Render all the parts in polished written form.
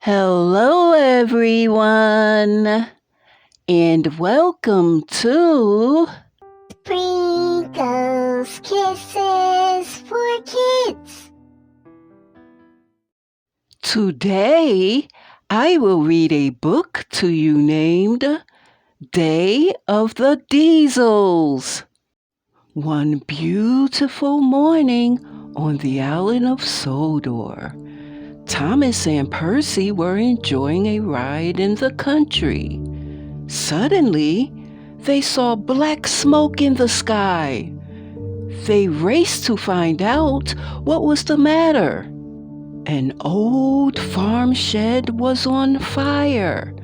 Hello, everyone, and welcome to Sprinkles Kisses for Kids. Today, I will read a book to you named Day of the Diesels. One beautiful morning on the island of Sodor, Thomas and Percy were enjoying a ride in the country. Suddenly, they saw black smoke in the sky. They raced to find out what was the matter. An old farm shed was on fire.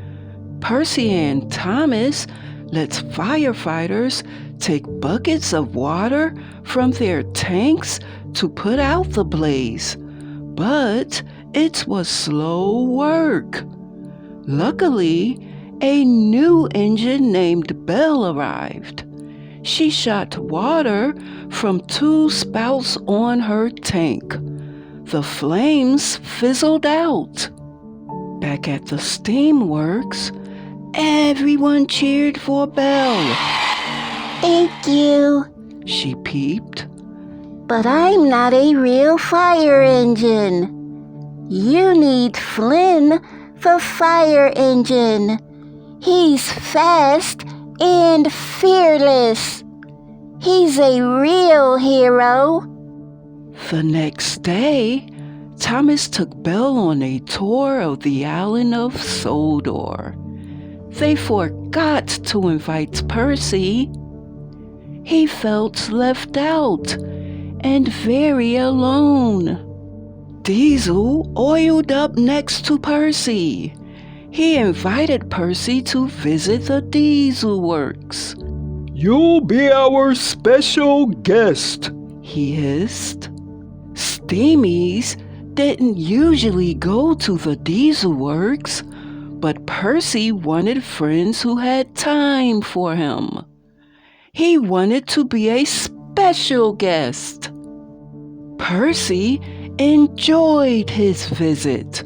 Percy and Thomas let firefighters take buckets of water from their tanks to put out the blaze. But it was slow work. Luckily, a new engine named Belle arrived. She shot water from 2 spouts on her tank. The flames fizzled out. Back at the steamworks, everyone cheered for Belle. Thank you, She peeped. but I'm not a real fire engine. You need Flynn, the fire engine. He's fast and fearless. He's a real hero. The next day, Thomas took Belle on a tour of the island of Sodor. They forgot to invite Percy. He felt left out and very alone. Diesel oiled up next to Percy. He invited Percy to visit the Diesel Works. "You'll be our special guest," He hissed. Steamies didn't usually go to the Diesel Works, but Percy wanted friends who had time for him. He wanted to be a special guest. Percy enjoyed his visit.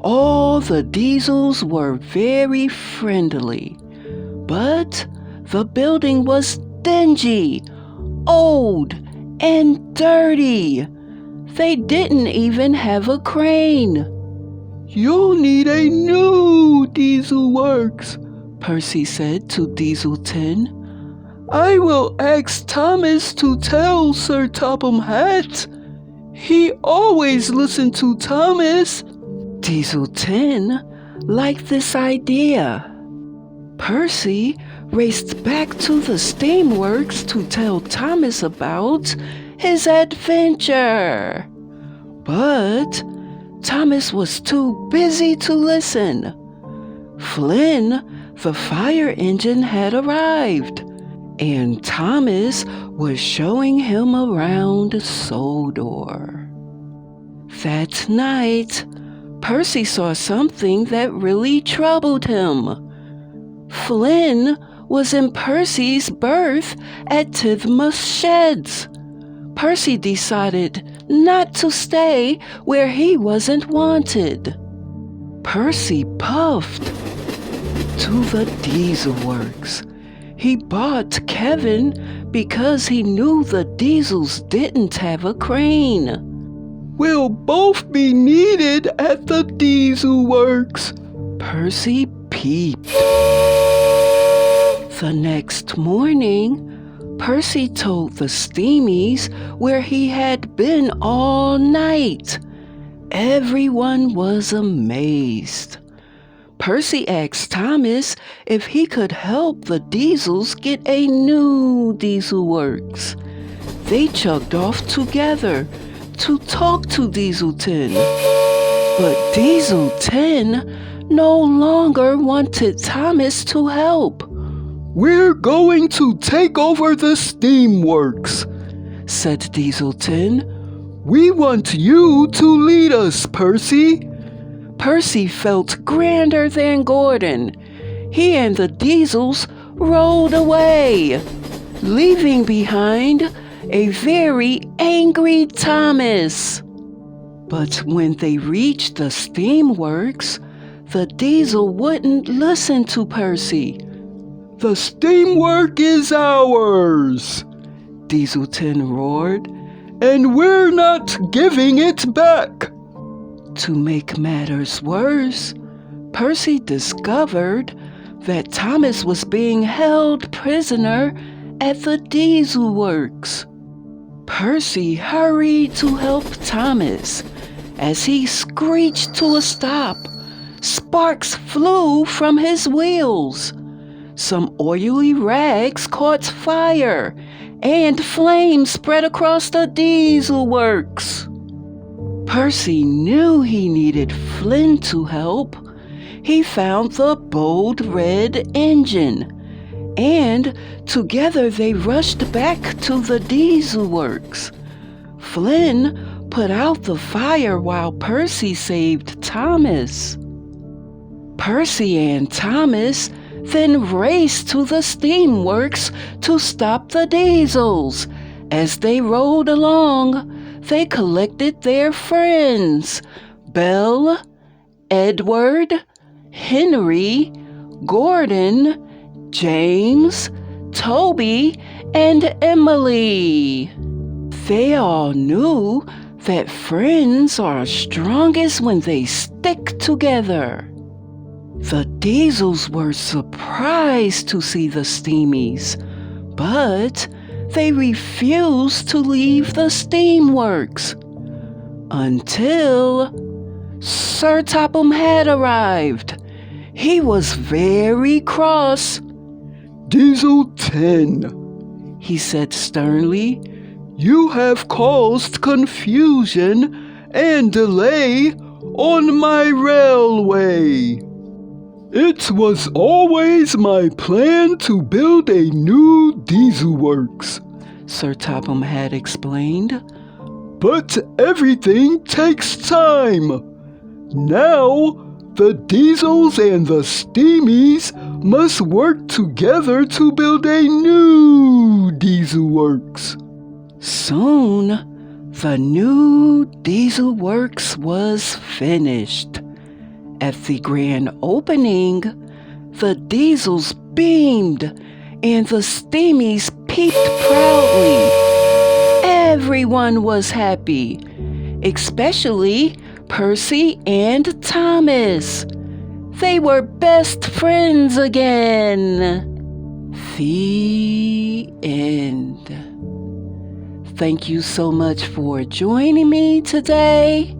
All the Diesels were very friendly, but the building was dingy, old, and dirty. They didn't even have a crane. "You'll need a new Diesel Works," Percy said to Diesel 10. "I will ask Thomas to tell Sir Topham Hatt. He always listened to Thomas." Diesel 10 liked this idea. Percy raced back to the steamworks to tell Thomas about his adventure. But Thomas was too busy to listen. Flynn, the fire engine, had arrived, and Thomas was showing him around Sodor. That night, Percy saw something that really troubled him. Flynn was in Percy's berth at Tithmos Sheds. Percy decided not to stay where he wasn't wanted. Percy puffed to the Diesel Works. He bought Kevin because he knew the Diesels didn't have a crane. "We'll both be needed at the Diesel Works," Percy peeped. The next morning, Percy told the Steamies where he had been all night. Everyone was amazed. Percy asked Thomas if he could help the Diesels get a new Diesel Works. They chugged off together to talk to Diesel 10. But Diesel 10 no longer wanted Thomas to help. "We're going to take over the steamworks," said Diesel 10. "We want you to lead us, Percy." Percy felt grander than Gordon. He and the Diesels rolled away, leaving behind a very angry Thomas. But when they reached the steamworks, the diesel wouldn't listen to Percy. The steamwork is ours, Diesel 10 roared. and we're not giving it back. To make matters worse, Percy discovered that Thomas was being held prisoner at the diesel works. Percy hurried to help Thomas. As he screeched to a stop, sparks flew from his wheels. Some oily rags caught fire, and flames spread across the diesel works. Percy knew he needed Flynn to help. He found the bold red engine, and together they rushed back to the diesel works. Flynn put out the fire while Percy saved Thomas. Percy and Thomas then raced to the steamworks to stop the diesels. As they rode along, they collected their friends, Belle, Edward, Henry, Gordon, James, Toby, and Emily. They all knew that friends are strongest when they stick together. The diesels were surprised to see the steamies, but they refused to leave the steamworks until Sir Topham had arrived. He was very cross. Diesel 10, he said sternly. You have caused confusion and delay on my railway. It was always my plan to build a new diesel works, Sir Topham had explained. but everything takes time. Now, the diesels and the steamies must work together to build a new diesel works. Soon, the new diesel works was finished. At the grand opening, the diesels beamed and the steamies peeped proudly. Everyone was happy, especially Percy and Thomas. They were best friends again. The end. Thank you so much for joining me today.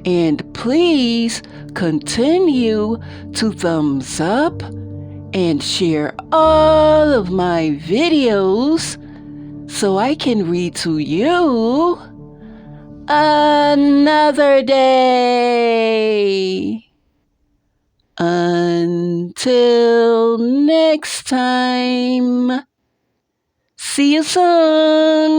And please continue to thumbs up and share all of my videos so I can read to you another day. Until next time. See you soon.